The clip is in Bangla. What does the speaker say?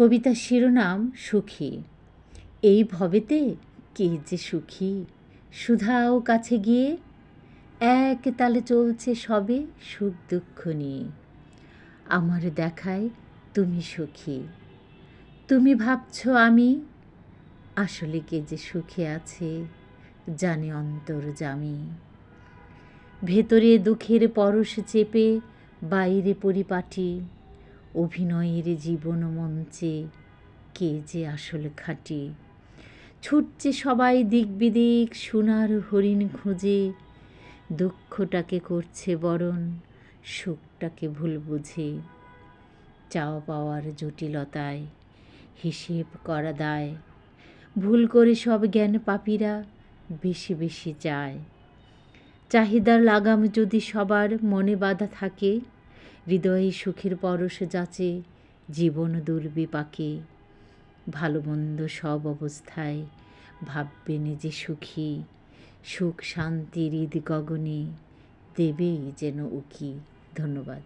কবিতার শিরোনাম সুখী। এই ভবেতে কে যে সুখী, সুধাও কাছে গিয়ে এক তালে চলছে সবে সুখ দুঃখ নিয়ে। আমার দেখায় তুমি সুখী, তুমি ভাবছ আমি, আসলে কে যে সুখে আছে জানে অন্তর্যামী। ভেতরে দুঃখের পরশ চেপে বাইরে পরিপাটি, অভিনয়ের জীবন মঞ্চে কে যে আসল খাঁটি। ছুটছে সবাই দিক বিদিক সোনার হরিণ খুঁজে, দুঃখটাকে করছে বরণ সুখটাকে ভুল বুঝে। চাওয়া পাওয়ার জটিলতায় হিসেব করা দায়, ভুল করে সব জ্ঞান পাপীরা বেশি বেশি চায়। চাহিদার লাগাম যদি সবার মনে বাঁধা থাকে, হৃদয়ে সুখের পরশ যাচে জীবন দুর্বিপাকে। ভালো মন্দ সব অবস্থায় ভাববে নিজে সুখী, সুখ শান্তি হৃদ গগনে দেবেই যেন উকি। ধন্যবাদ।